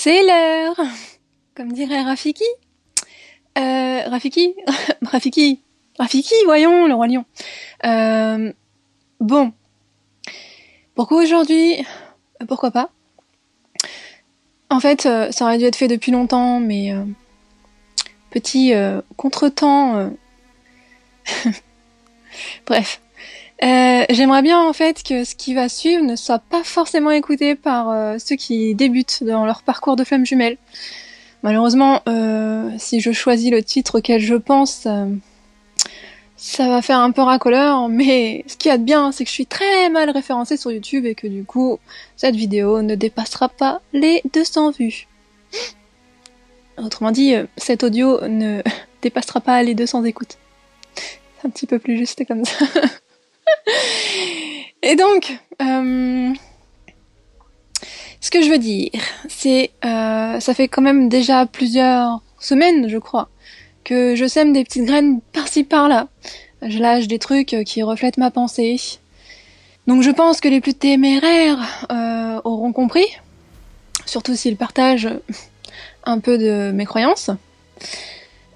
C'est l'heure, comme dirait Rafiki. Rafiki Rafiki, voyons, le roi lion. Bon, pourquoi aujourd'hui? Pourquoi pas? En fait, ça aurait dû être fait depuis longtemps, mais petit contretemps. Bref. J'aimerais bien en fait que ce qui va suivre ne soit pas forcément écouté par ceux qui débutent dans leur parcours de flamme jumelle. Malheureusement, si je choisis le titre auquel je pense, ça va faire un peu racoleur, mais ce qu'il y a de bien, c'est que je suis très mal référencée sur YouTube et que du coup, cette vidéo ne dépassera pas les 200 vues. Autrement dit, cet audio ne dépassera pas les 200 écoutes. C'est un petit peu plus juste comme ça. Et donc, ce que je veux dire, c'est, ça fait quand même déjà plusieurs semaines, je crois, que je sème des petites graines par-ci par-là. Je lâche des trucs qui reflètent ma pensée. Donc je pense que les plus téméraires auront compris, surtout s'ils partagent un peu de mes croyances,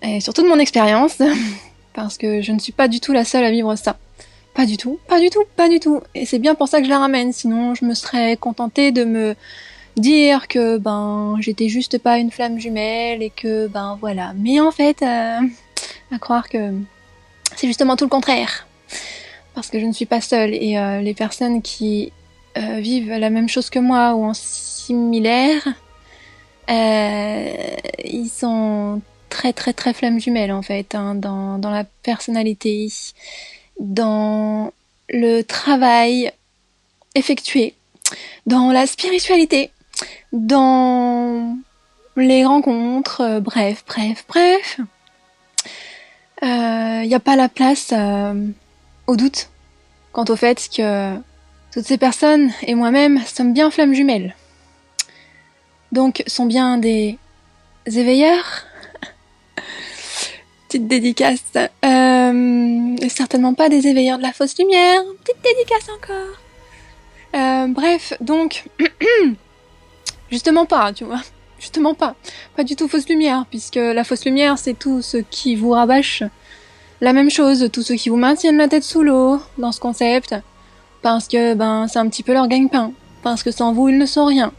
et surtout de mon expérience, parce que je ne suis pas du tout la seule à vivre ça. Pas du tout. Et c'est bien pour ça que je la ramène, sinon je me serais contentée de me dire que j'étais juste pas une flamme jumelle et que voilà. Mais en fait, à croire que c'est justement tout le contraire. Parce que je ne suis pas seule et les personnes qui vivent la même chose que moi ou en similaire, ils sont très flammes jumelles en fait, hein, dans la personnalité, dans le travail effectué, dans la spiritualité, dans les rencontres, bref. Y a pas la place au doute quant au fait que toutes ces personnes et moi-même sommes bien flammes jumelles. Donc sont bien des éveilleurs. Petite dédicace. Certainement pas des éveilleurs de la fausse lumière. Petite dédicace encore. Bref, donc justement pas, tu vois. Justement pas. Pas du tout fausse lumière, puisque la fausse lumière, c'est tout ce qui vous rabâche la même chose, tous ceux qui vous maintiennent la tête sous l'eau dans ce concept, parce que c'est un petit peu leur gagne-pain, parce que sans vous ils ne sont rien.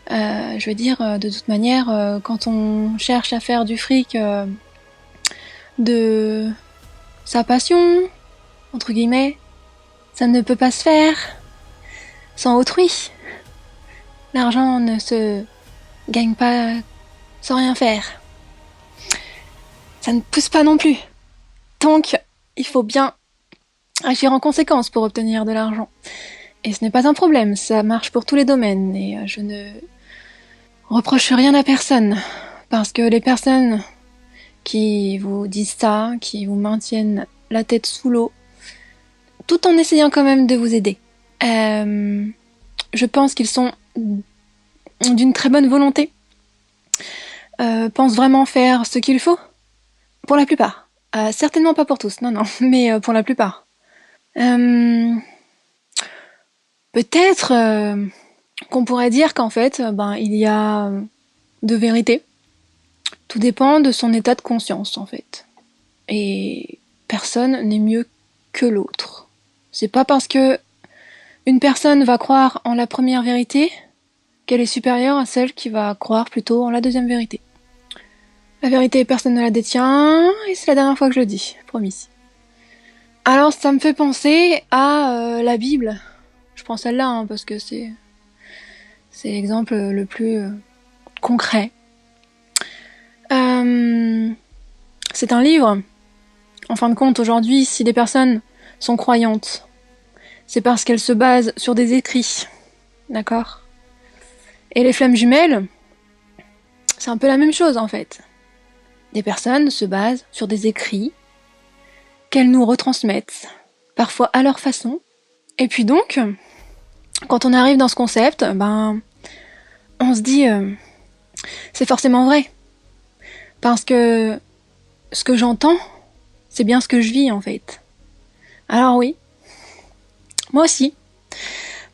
Je veux dire, de toute manière, quand on cherche à faire du fric de sa passion, entre guillemets, ça ne peut pas se faire sans autrui. L'argent ne se gagne pas sans rien faire. Ça ne pousse pas non plus. Donc, il faut bien agir en conséquence pour obtenir de l'argent. Et ce n'est pas un problème, ça marche pour tous les domaines, et je ne reproche rien à personne, parce que les personnes qui vous disent ça, qui vous maintiennent la tête sous l'eau, tout en essayant quand même de vous aider, je pense qu'ils sont d'une très bonne volonté, pensent vraiment faire ce qu'il faut, pour la plupart. Certainement pas pour tous, non, mais pour la plupart. Peut-être qu'on pourrait dire qu'en fait, il y a deux vérités. Tout dépend de son état de conscience, en fait. Et personne n'est mieux que l'autre. C'est pas parce que une personne va croire en la première vérité qu'elle est supérieure à celle qui va croire plutôt en la deuxième vérité. La vérité, personne ne la détient, et c'est la dernière fois que je le dis, promis. Alors ça me fait penser à la Bible. Je prends celle-là, hein, parce que c'est l'exemple le plus concret. C'est un livre. En fin de compte, aujourd'hui, si des personnes sont croyantes, c'est parce qu'elles se basent sur des écrits. D'accord ? Et les flammes jumelles, c'est un peu la même chose, en fait. Des personnes se basent sur des écrits qu'elles nous retransmettent, parfois à leur façon. Et puis donc, quand on arrive dans ce concept, on se dit, c'est forcément vrai. Parce que ce que j'entends, c'est bien ce que je vis, en fait. Alors oui, moi aussi,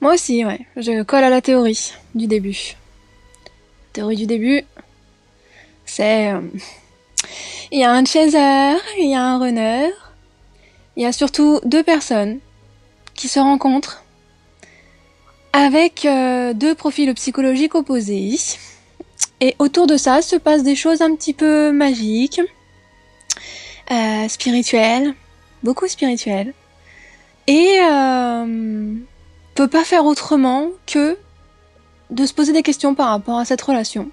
ouais, je colle à la théorie du début. théorie du début, c'est... il y a un chaser, il y a un runner, il y a surtout deux personnes qui se rencontrent avec deux profils psychologiques opposés. Et autour de ça se passent des choses un petit peu magiques, spirituelles, beaucoup spirituelles. Et peut pas faire autrement que de se poser des questions par rapport à cette relation.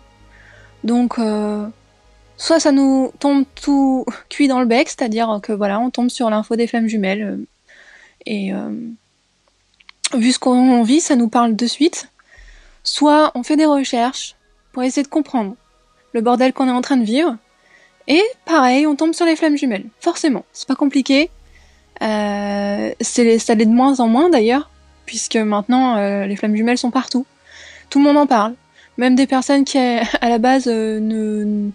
Donc, soit ça nous tombe tout cuit dans le bec, c'est-à-dire que voilà, on tombe sur l'info des flammes jumelles, et vu ce qu'on vit, ça nous parle de suite. Soit on fait des recherches pour essayer de comprendre le bordel qu'on est en train de vivre, et pareil, on tombe sur les flammes jumelles. Forcément, c'est pas compliqué. Ça l'est de moins en moins d'ailleurs, puisque maintenant les flammes jumelles sont partout. Tout le monde en parle. Même des personnes qui à la base ne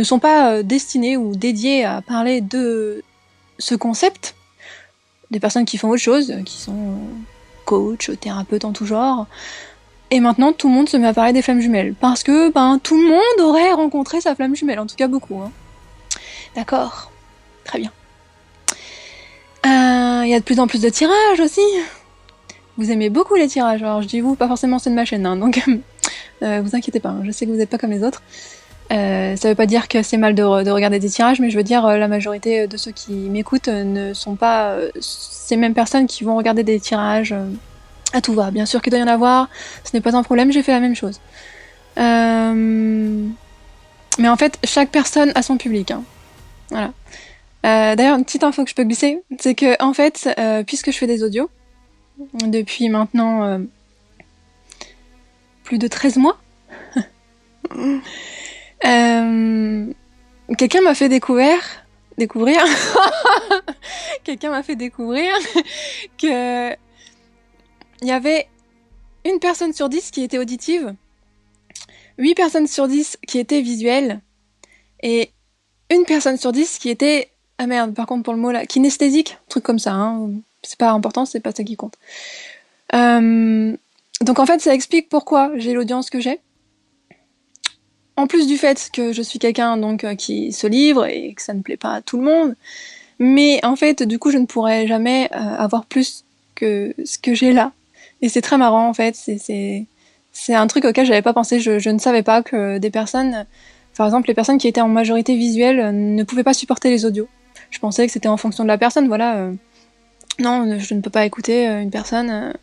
sont pas destinées ou dédiées à parler de ce concept. Des personnes qui font autre chose, qui sont coach, thérapeutes en tout genre. Et maintenant tout le monde se met à parler des flammes jumelles. Parce que tout le monde aurait rencontré sa flamme jumelle, en tout cas beaucoup. Hein. D'accord, très bien. Il y a de plus en plus de tirages aussi. Vous aimez beaucoup les tirages, alors je dis vous, pas forcément ceux de ma chaîne, hein, donc vous inquiétez pas, hein, je sais que vous n'êtes pas comme les autres. Ça veut pas dire que c'est mal de regarder des tirages, mais je veux dire la majorité de ceux qui m'écoutent ne sont pas ces mêmes personnes qui vont regarder des tirages à tout va. Bien sûr qu'il doit y en avoir, ce n'est pas un problème, j'ai fait la même chose. Mais en fait, chaque personne a son public, hein. Voilà. D'ailleurs, une petite info que je peux glisser, c'est que en fait, puisque je fais des audios, depuis maintenant plus de 13 mois, quelqu'un m'a fait découvrir quelqu'un m'a fait découvrir que il y avait une personne sur 10 qui était auditive, 8 personnes sur 10 qui étaient visuelles, et une personne sur 10 qui était, ah merde, par contre pour le mot là, kinesthésique, truc comme ça, hein, c'est pas important, c'est pas ça qui compte. Donc en fait, ça explique pourquoi j'ai l'audience que j'ai. En plus du fait que je suis quelqu'un donc qui se livre et que ça ne plaît pas à tout le monde, mais en fait, du coup, je ne pourrais jamais avoir plus que ce que j'ai là. Et c'est très marrant en fait. C'est un truc auquel j'avais pas pensé. Je ne savais pas que des personnes, par exemple, les personnes qui étaient en majorité visuelle, ne pouvaient pas supporter les audios. Je pensais que c'était en fonction de la personne. Voilà. Non, je ne peux pas écouter une personne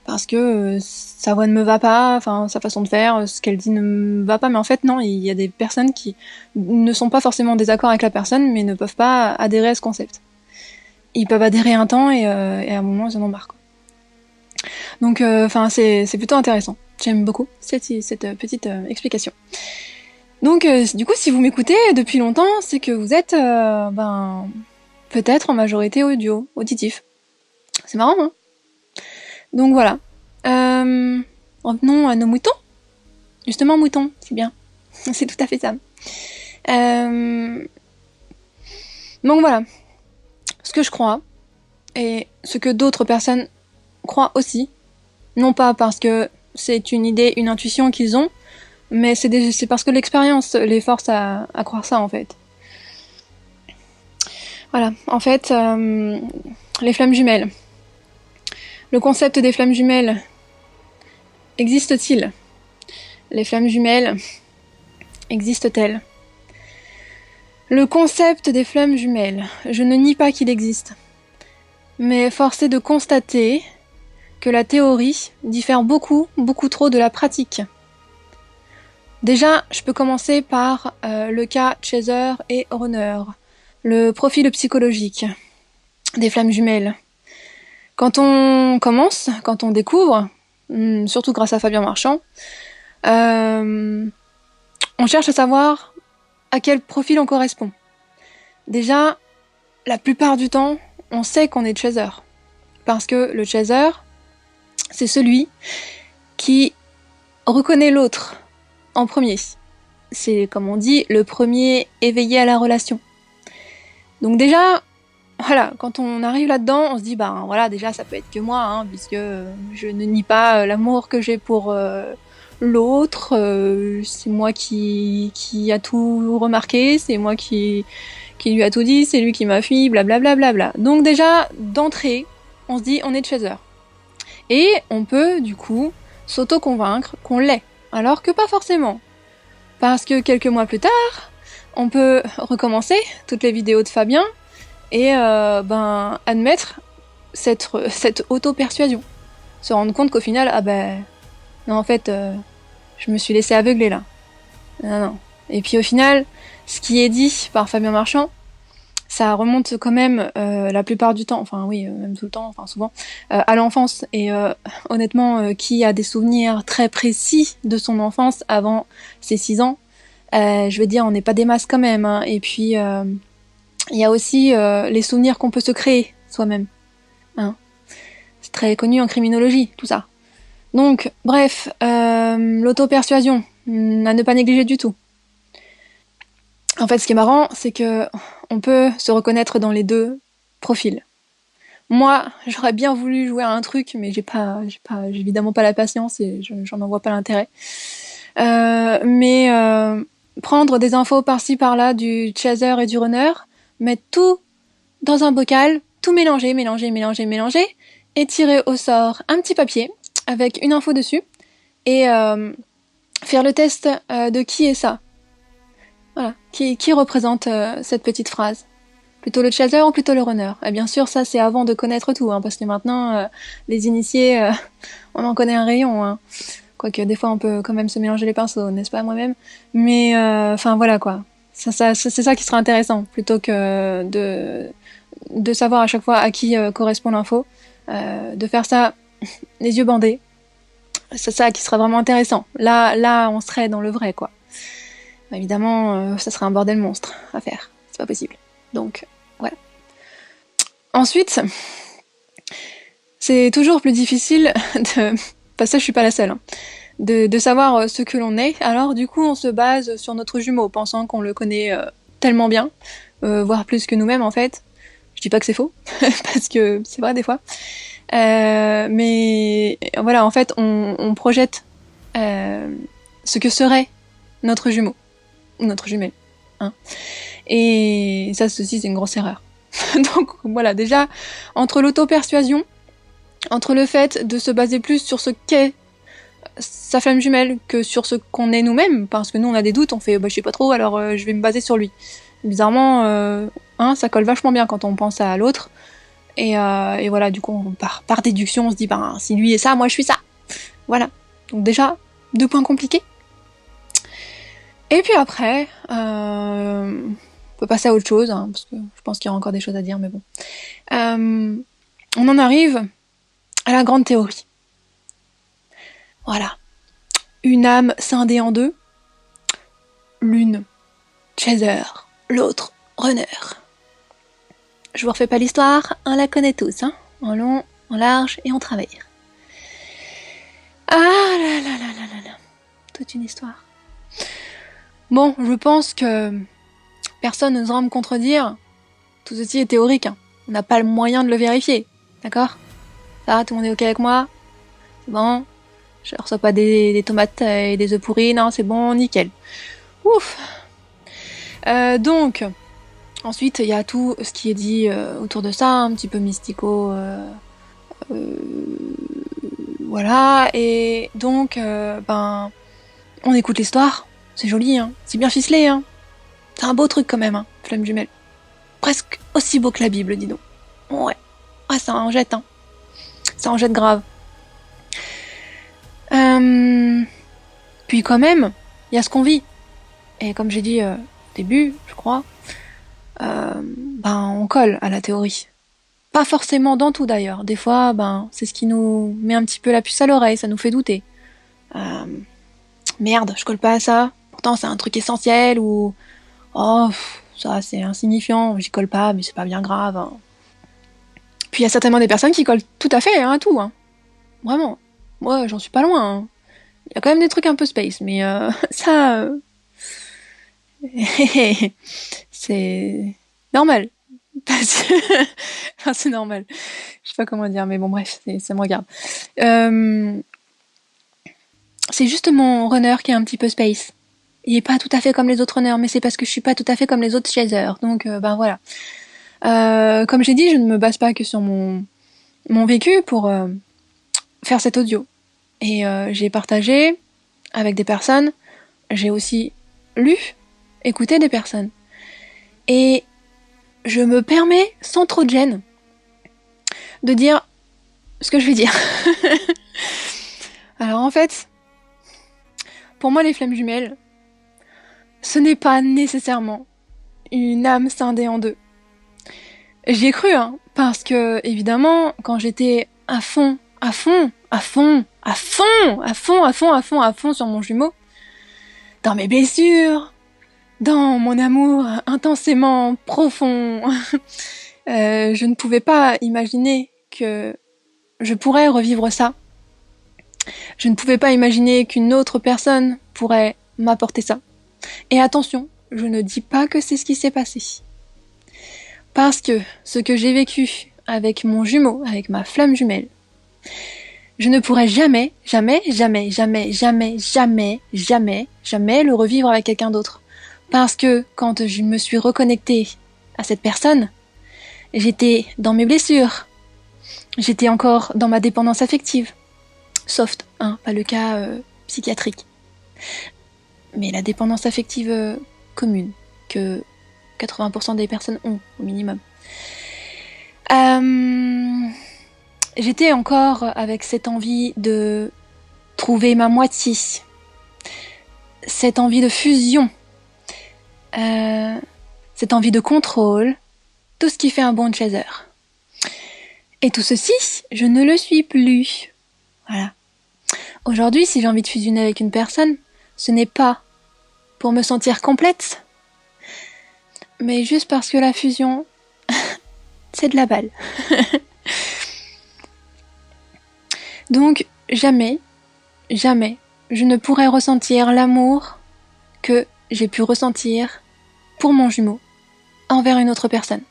parce que sa voix ne me va pas, enfin sa façon de faire, ce qu'elle dit ne me va pas. Mais en fait, non, il y a des personnes qui ne sont pas forcément en désaccord avec la personne, mais ne peuvent pas adhérer à ce concept. Ils peuvent adhérer un temps et à un moment, ils en ont marre, quoi. Donc, c'est plutôt intéressant. J'aime beaucoup cette petite explication. Donc, du coup, si vous m'écoutez depuis longtemps, c'est que vous êtes, peut-être en majorité auditif. C'est marrant, hein. Donc voilà. Revenons à nos moutons. Justement, moutons, c'est bien. C'est tout à fait ça. Donc voilà. Ce que je crois, et ce que d'autres personnes croient aussi, non pas parce que c'est une idée, une intuition qu'ils ont, mais c'est parce que l'expérience les force à croire ça, en fait. Voilà. En fait, les flammes jumelles. Le concept des flammes jumelles existe-t-il ? Les flammes jumelles existent-elles ? Le concept des flammes jumelles, je ne nie pas qu'il existe. Mais force est de constater que la théorie diffère beaucoup, beaucoup trop de la pratique. Déjà, je peux commencer par le cas Chaser et Runner, le profil psychologique des flammes jumelles. Quand on commence, quand on découvre, surtout grâce à Fabien Marchand, on cherche à savoir à quel profil on correspond. Déjà, la plupart du temps, on sait qu'on est chaser. Parce que le chaser, c'est celui qui reconnaît l'autre en premier. C'est, comme on dit, le premier éveillé à la relation. Donc déjà, voilà, quand on arrive là-dedans, on se dit, voilà, déjà, ça peut être que moi, hein, puisque je ne nie pas l'amour que j'ai pour l'autre, c'est moi qui a tout remarqué, c'est moi qui lui a tout dit, c'est lui qui m'a fui, blablabla. Bla bla bla. Donc déjà, d'entrée, on se dit on est Chaser. Et on peut, du coup, s'auto-convaincre qu'on l'est, alors que pas forcément. Parce que quelques mois plus tard, on peut recommencer toutes les vidéos de Fabien et admettre cette auto-persuasion. Se rendre compte qu'au final, non, en fait, je me suis laissé aveugler là. Non. Et puis au final, ce qui est dit par Fabien Marchand, ça remonte quand même la plupart du temps, enfin oui, même tout le temps, enfin souvent, à l'enfance. Et honnêtement, qui a des souvenirs très précis de son enfance avant ses 6 ans, je veux dire, on n'est pas des masses quand même. Hein. Et puis, il y a aussi les souvenirs qu'on peut se créer soi-même. Hein. C'est très connu en criminologie, tout ça. Donc, bref, l'auto-persuasion, à ne pas négliger du tout. En fait, ce qui est marrant, c'est que on peut se reconnaître dans les deux profils. Moi, j'aurais bien voulu jouer à un truc, mais j'ai évidemment pas la patience et j'en vois pas l'intérêt. Mais prendre des infos par-ci par-là du chaser et du runner, mettre tout dans un bocal, tout mélanger, et tirer au sort un petit papier avec une info dessus et faire le test de qui est ça. Voilà, qui représente cette petite phrase. Plutôt le chaser ou plutôt le runner. Et bien sûr, ça c'est avant de connaître tout, hein, parce que maintenant, les initiés, on en connaît un rayon. Hein. Quoique des fois on peut quand même se mélanger les pinceaux, n'est-ce pas moi-même. Mais enfin voilà quoi. C'est ça qui sera intéressant, plutôt que de savoir à chaque fois à qui correspond l'info. De faire ça les yeux bandés. C'est ça qui sera vraiment intéressant. Là, on serait dans le vrai quoi. Évidemment, ça serait un bordel monstre à faire. C'est pas possible. Donc, voilà. Ensuite, c'est toujours plus difficile de... Parce que je suis pas la seule. Hein. De savoir ce que l'on est. Alors, du coup, on se base sur notre jumeau, pensant qu'on le connaît tellement bien, voire plus que nous-mêmes, en fait. Je dis pas que c'est faux, parce que c'est vrai des fois. Mais voilà, en fait, on projette ce que serait notre jumeau. Ou notre jumelle. Hein. Et ça, ceci, c'est une grosse erreur. Donc voilà, déjà, entre l'auto-persuasion, entre le fait de se baser plus sur ce qu'est sa flamme jumelle que sur ce qu'on est nous-mêmes, parce que nous on a des doutes, on fait je sais pas trop, alors je vais me baser sur lui. Bizarrement, ça colle vachement bien quand on pense à l'autre. Et voilà, du coup, par déduction, on se dit, si lui est ça, moi je suis ça. Voilà. Donc déjà, 2 points compliqués. Et puis après, on peut passer à autre chose, hein, parce que je pense qu'il y a encore des choses à dire, mais bon. On en arrive à la grande théorie. Voilà. Une âme scindée en deux. L'une, chaser, l'autre, runner. Je vous refais pas l'histoire, on la connaît tous, hein, en long, en large et en travers. Ah là là là là là là, toute une histoire. Bon, je pense que personne n'osera me contredire. Tout ceci est théorique, hein. On n'a pas le moyen de le vérifier, d'accord ? Ça va, tout le monde est ok avec moi ? C'est bon ? Je reçois pas des tomates et des œufs pourris, non, c'est bon, nickel. Ouf. Donc, ensuite, il y a tout ce qui est dit autour de ça, un petit peu mystico, voilà, et donc, on écoute l'histoire, c'est joli, hein, c'est bien ficelé, hein. C'est un beau truc quand même, hein, flamme jumelle. Presque aussi beau que la Bible, dis donc. Ouais, ça en jette, hein. Ça en jette grave. Puis quand même, il y a ce qu'on vit. Et comme j'ai dit au début, je crois, on colle à la théorie. Pas forcément dans tout d'ailleurs. Des fois, c'est ce qui nous met un petit peu la puce à l'oreille, ça nous fait douter. Merde, je colle pas à ça. Pourtant, c'est un truc essentiel ou ça c'est insignifiant, j'y colle pas, mais c'est pas bien grave. Hein. Puis il y a certainement des personnes qui collent tout à fait à tout. Hein. Vraiment. Moi, j'en suis pas loin. Hein. Il y a quand même des trucs un peu space, mais ça... c'est normal. Enfin, c'est normal. Je sais pas comment dire, mais bon, bref, ça me regarde. C'est juste mon runner qui est un petit peu space. Il est pas tout à fait comme les autres runners, mais c'est parce que je suis pas tout à fait comme les autres chasers. Donc ben voilà. Comme j'ai dit, je ne me base pas que sur mon vécu pour faire cet audio. Et j'ai partagé avec des personnes, j'ai aussi lu, écouté des personnes. Et je me permets, sans trop de gêne, de dire ce que je vais dire. Alors en fait, pour moi les flammes jumelles, ce n'est pas nécessairement une âme scindée en deux. J'y ai cru, hein, parce que évidemment, quand j'étais à fond sur mon jumeau, dans mes blessures, dans mon amour intensément profond, je ne pouvais pas imaginer que je pourrais revivre ça. Je ne pouvais pas imaginer qu'une autre personne pourrait m'apporter ça. Et attention, je ne dis pas que c'est ce qui s'est passé. Parce que ce que j'ai vécu avec mon jumeau, avec ma flamme jumelle, je ne pourrais jamais le revivre avec quelqu'un d'autre. Parce que quand je me suis reconnectée à cette personne, j'étais dans mes blessures. J'étais encore dans ma dépendance affective. Soft, hein, pas le cas psychiatrique. Mais la dépendance affective commune, que 80% des personnes ont, au minimum. J'étais encore avec cette envie de trouver ma moitié, cette envie de fusion, cette envie de contrôle, tout ce qui fait un bon chaser. Et tout ceci, je ne le suis plus. Voilà. Aujourd'hui, si j'ai envie de fusionner avec une personne, ce n'est pas pour me sentir complète, mais juste parce que la fusion, c'est de la balle. Donc, jamais, je ne pourrais ressentir l'amour que j'ai pu ressentir pour mon jumeau envers une autre personne.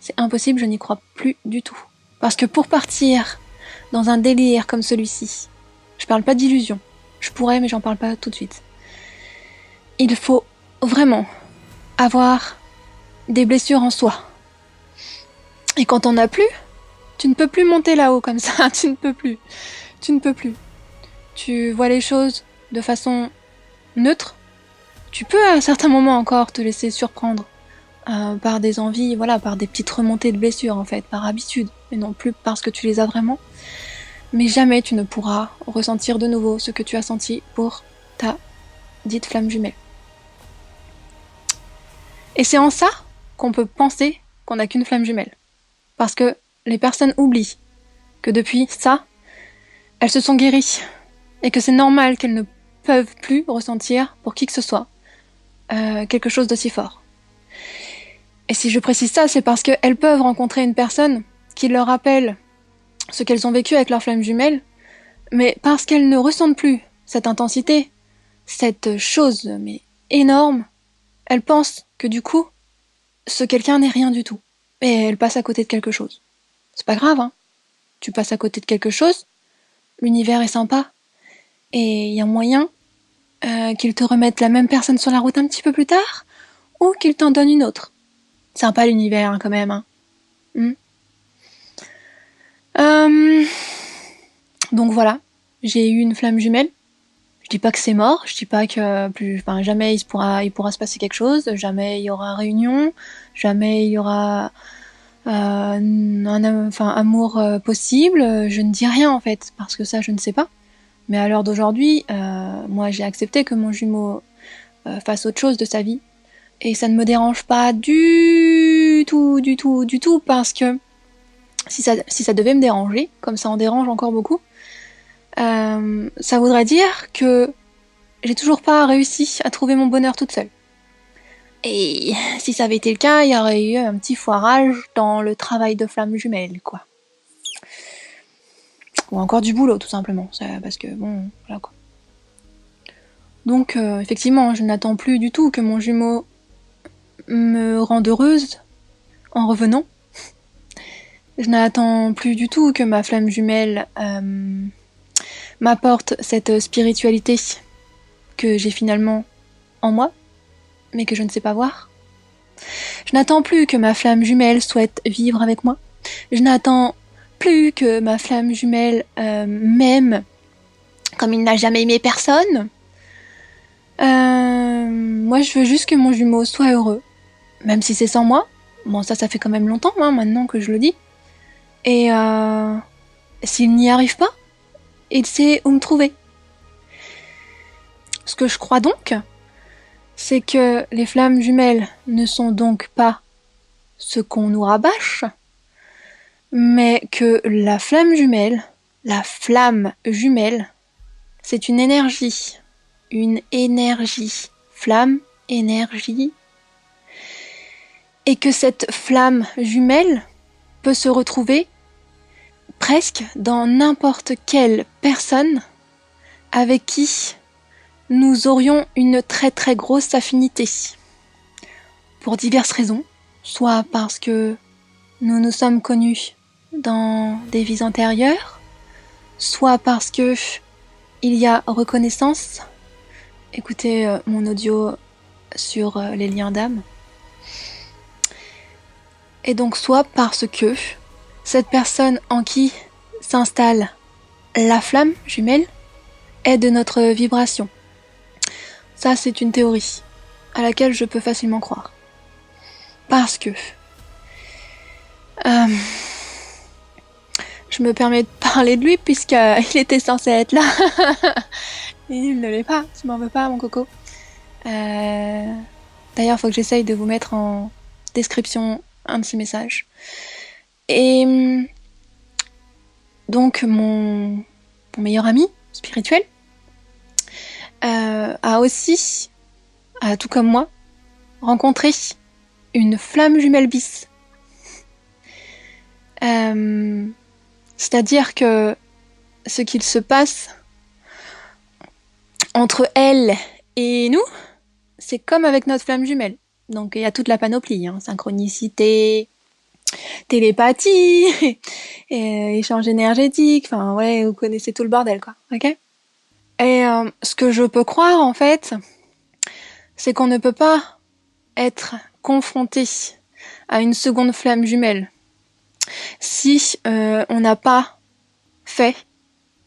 C'est impossible, je n'y crois plus du tout. Parce que pour partir dans un délire comme celui-ci, je parle pas d'illusion. Je pourrais, mais j'en parle pas tout de suite. Il faut vraiment avoir des blessures en soi. Et quand on n'a plus, tu ne peux plus monter là-haut comme ça, tu ne peux plus. Tu vois les choses de façon neutre. Tu peux à certains moments encore te laisser surprendre par des envies, voilà, par des petites remontées de blessures en fait, par habitude, et non plus parce que tu les as vraiment. Mais jamais tu ne pourras ressentir de nouveau ce que tu as senti pour ta dite flamme jumelle. Et c'est en ça qu'on peut penser qu'on n'a qu'une flamme jumelle. Parce que les personnes oublient que depuis ça, elles se sont guéries. Et que c'est normal qu'elles ne peuvent plus ressentir pour qui que ce soit quelque chose d'aussi fort. Et si je précise ça, c'est parce qu'elles peuvent rencontrer une personne qui leur rappelle ce qu'elles ont vécu avec leur flamme jumelle, mais parce qu'elles ne ressentent plus cette intensité, cette chose mais énorme, elles pensent que du coup, ce quelqu'un n'est rien du tout. Et elles passent à côté de quelque chose. C'est pas grave, hein. Tu passes à côté de quelque chose, l'univers est sympa, et il y a moyen qu'il te remette la même personne sur la route un petit peu plus tard, ou qu'il t'en donne une autre. Sympa l'univers, hein, quand même, hein. Donc voilà, j'ai eu une flamme jumelle. Je dis pas que c'est mort, je dis pas que jamais il pourra se passer quelque chose, jamais il y aura réunion, jamais il y aura amour possible. Je ne dis rien en fait, parce que ça je ne sais pas. Mais à l'heure d'aujourd'hui, moi j'ai accepté que mon jumeau fasse autre chose de sa vie. Et ça ne me dérange pas du tout, parce que si ça devait me déranger, comme ça en dérange encore beaucoup, ça voudrait dire que j'ai toujours pas réussi à trouver mon bonheur toute seule. Et si ça avait été le cas, il y aurait eu un petit foirage dans le travail de flamme jumelle, quoi. Ou encore du boulot, tout simplement. Parce que, bon, voilà, quoi. Donc, effectivement, je n'attends plus du tout que mon jumeau me rende heureuse en revenant. Je n'attends plus du tout que ma flamme jumelle m'apporte cette spiritualité que j'ai finalement en moi, mais que je ne sais pas voir. Je n'attends plus que ma flamme jumelle souhaite vivre avec moi. Je n'attends plus que ma flamme jumelle m'aime comme il n'a jamais aimé personne. Moi, je veux juste que mon jumeau soit heureux, même si c'est sans moi. Bon, ça fait quand même longtemps, maintenant que je le dis. Et s'il n'y arrive pas, il sait où me trouver. Ce que je crois donc, c'est que les flammes jumelles ne sont donc pas ce qu'on nous rabâche, mais que la flamme jumelle, c'est une énergie, flamme, énergie, et que cette flamme jumelle peut se retrouver presque dans n'importe quelle personne avec qui nous aurions une très très grosse affinité. Pour diverses raisons, soit parce que nous nous sommes connus dans des vies antérieures, soit parce que il y a reconnaissance. Écoutez mon audio sur les liens d'âme. Et donc soit parce que cette personne en qui s'installe la flamme jumelle est de notre vibration. Ça, c'est une théorie à laquelle je peux facilement croire. Parce que je me permets de parler de lui puisqu'il était censé être là. Et il ne l'est pas, tu m'en veux pas, mon coco. D'ailleurs, il faut que j'essaye de vous mettre en description un petit message. Et donc, mon meilleur ami spirituel a aussi, tout comme moi, rencontré une flamme jumelle bis. C'est-à-dire que ce qu'il se passe entre elle et nous, c'est comme avec notre flamme jumelle. Donc il y a toute la panoplie, synchronicité, télépathie, échange énergétique, enfin ouais, vous connaissez tout le bordel quoi, ok ? Et ce que je peux croire en fait, c'est qu'on ne peut pas être confronté à une seconde flamme jumelle si on n'a pas fait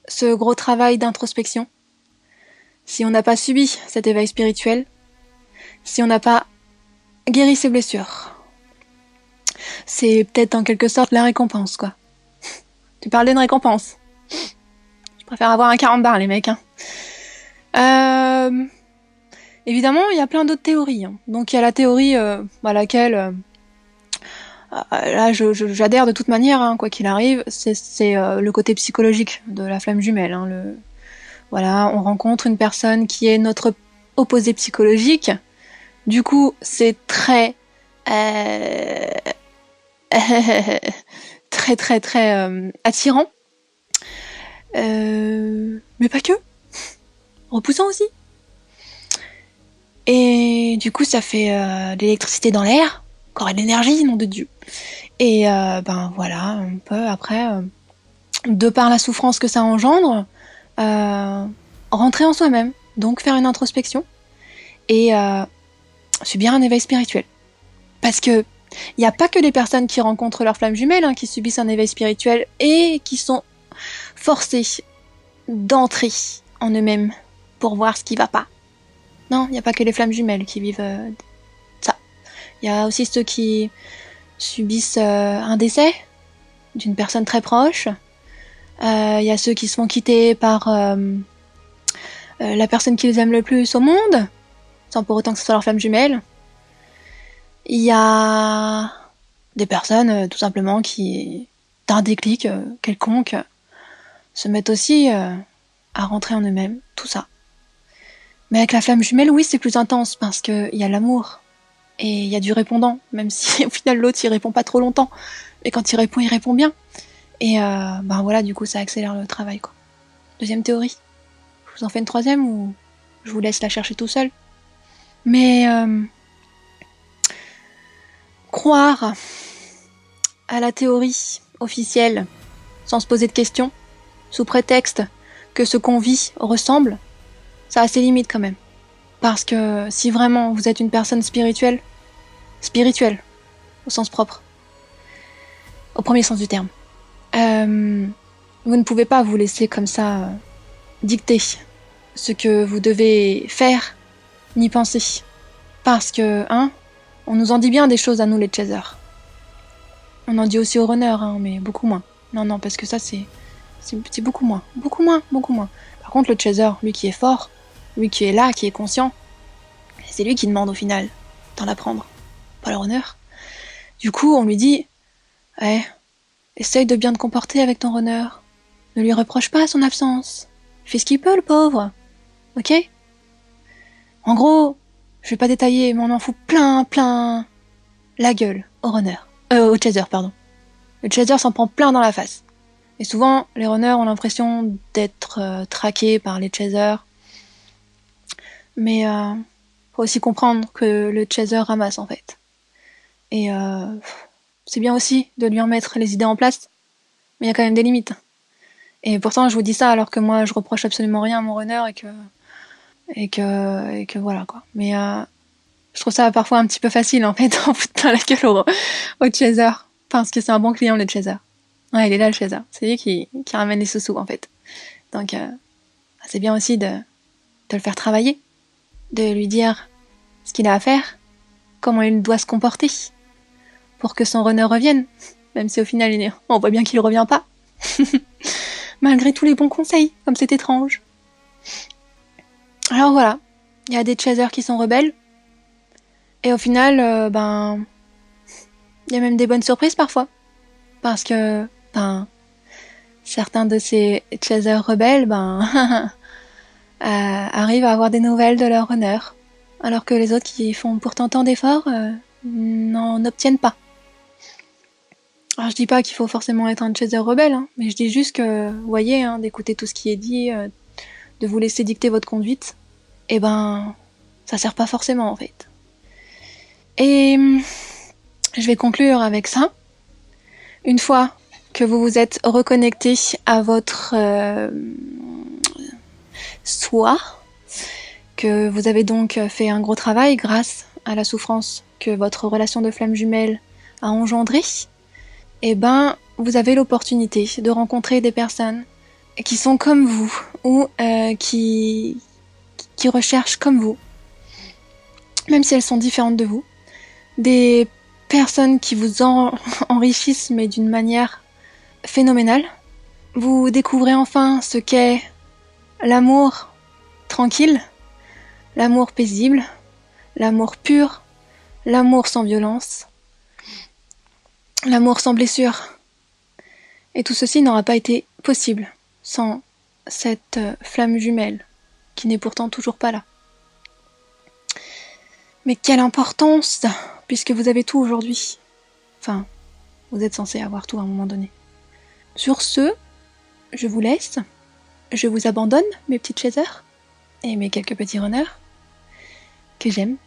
ce gros travail d'introspection, si on n'a pas subi cet éveil spirituel, si on n'a pas guéri ses blessures. C'est peut-être en quelque sorte la récompense, quoi. Tu parlais de récompense. Je préfère avoir un 40 bars, les mecs. Évidemment, il y a plein d'autres théories. Donc il y a la théorie à laquelle... là, j'adhère de toute manière, quoi qu'il arrive. C'est le côté psychologique de la flamme jumelle. Voilà, on rencontre une personne qui est notre opposé psychologique. Du coup, c'est très... très très très attirant. Mais pas que. Repoussant aussi. Et du coup, ça fait de l'électricité dans l'air. Encore de l'énergie, nom de Dieu. Et voilà, on peut après, de par la souffrance que ça engendre, rentrer en soi-même. Donc faire une introspection. Et subir un éveil spirituel. Parce que il n'y a pas que les personnes qui rencontrent leur flamme jumelle qui subissent un éveil spirituel et qui sont forcées d'entrer en eux-mêmes pour voir ce qui va pas. Non, il n'y a pas que les flammes jumelles qui vivent ça. Il y a aussi ceux qui subissent un décès d'une personne très proche. Il y a ceux qui se font quitter par la personne qu'ils aiment le plus au monde, sans pour autant que ce soit leur flamme jumelle. Il y a des personnes, tout simplement, qui, d'un déclic quelconque, se mettent aussi à rentrer en eux-mêmes, tout ça. Mais avec la flamme jumelle, oui, c'est plus intense, parce qu'il y a l'amour, et il y a du répondant, même si au final l'autre, il répond pas trop longtemps. Mais quand il répond bien. Et voilà, du coup, ça accélère le travail, quoi. Deuxième théorie. Je vous en fais une troisième, ou je vous laisse la chercher tout seul. Mais... croire à la théorie officielle, sans se poser de questions, sous prétexte que ce qu'on vit ressemble, ça a ses limites quand même. Parce que si vraiment vous êtes une personne spirituelle, au sens propre, au premier sens du terme, vous ne pouvez pas vous laisser comme ça dicter ce que vous devez faire ni penser. Parce que, on nous en dit bien des choses à nous les chasers. On en dit aussi aux runners, mais beaucoup moins. Non, parce que ça c'est beaucoup moins. Par contre, le chaser, lui qui est fort, lui qui est là, qui est conscient, c'est lui qui demande au final d'en apprendre, pas le runner. Du coup, on lui dit, essaye de bien te comporter avec ton runner. Ne lui reproche pas son absence. Il fait ce qu'il peut, le pauvre. Ok ? En gros, je vais pas détailler, mais on en fout plein la gueule au runner. Au chaser, pardon. Le chaser s'en prend plein dans la face. Et souvent, les runners ont l'impression d'être traqués par les chasers. Mais faut aussi comprendre que le chaser ramasse en fait. Et c'est bien aussi de lui en mettre les idées en place, mais il y a quand même des limites. Et pourtant, je vous dis ça alors que moi, je reproche absolument rien à mon runner et que voilà quoi. Mais je trouve ça parfois un petit peu facile en fait, en foutant la gueule au chaser, parce que c'est un bon client le chaser. Ouais, il est là le chaser. C'est lui qui ramène les sous-sous en fait. Donc c'est bien aussi de le faire travailler, de lui dire ce qu'il a à faire, comment il doit se comporter pour que son runner revienne, même si au final on voit bien qu'il revient pas. Malgré tous les bons conseils, comme c'est étrange. Alors voilà, il y a des chasers qui sont rebelles, et au final, il y a même des bonnes surprises parfois, parce que, certains de ces chasers rebelles, arrivent à avoir des nouvelles de leur runner, alors que les autres qui font pourtant tant d'efforts n'en obtiennent pas. Alors je dis pas qu'il faut forcément être un chaser rebelle, mais je dis juste que, vous voyez, d'écouter tout ce qui est dit, de vous laisser dicter votre conduite, ça sert pas forcément en fait. Et je vais conclure avec ça. Une fois que vous vous êtes reconnecté à votre soi, que vous avez donc fait un gros travail grâce à la souffrance que votre relation de flamme jumelle a engendrée, vous avez l'opportunité de rencontrer des personnes qui sont comme vous ou qui recherchent comme vous, même si elles sont différentes de vous, des personnes qui vous enrichissent mais d'une manière phénoménale. Vous découvrez enfin ce qu'est l'amour tranquille, l'amour paisible, l'amour pur, l'amour sans violence, l'amour sans blessure. Et tout ceci n'aura pas été possible sans cette flamme jumelle qui n'est pourtant toujours pas là. Mais quelle importance, puisque vous avez tout aujourd'hui. Enfin, vous êtes censé avoir tout à un moment donné. Sur ce, je vous laisse. Je vous abandonne, mes petits chasers, et mes quelques petits runners, que j'aime.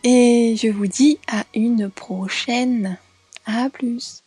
Et je vous dis à une prochaine. À plus.